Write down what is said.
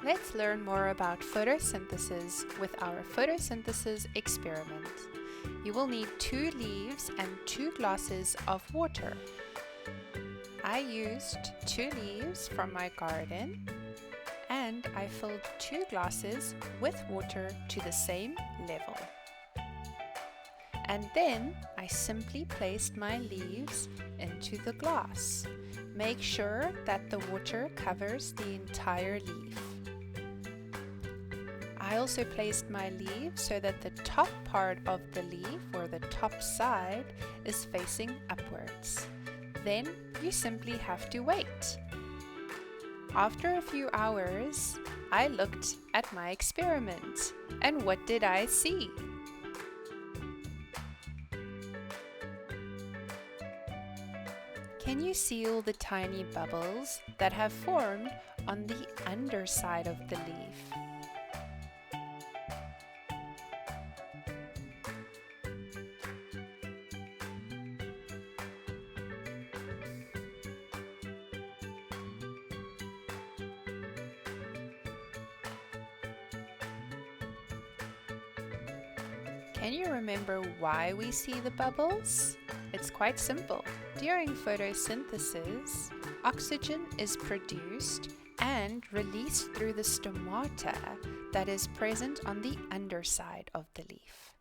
Let's learn more about photosynthesis with our photosynthesis experiment. You will need 2 leaves and 2 glasses of water. I used 2 leaves from my garden and I filled 2 glasses with water to the same level. And then I simply placed my leaves into the glass. Make sure that the water covers the entire leaf. I also placed my leaf so that the top part of the leaf, or the top side, is facing upwards. Then you simply have to wait. After a few hours, I looked at my experiment, and what did I see? Can you see all the tiny bubbles that have formed on the underside of the leaf? Can you remember why we see the bubbles? It's quite simple. During photosynthesis, oxygen is produced and released through the stomata that is present on the underside of the leaf.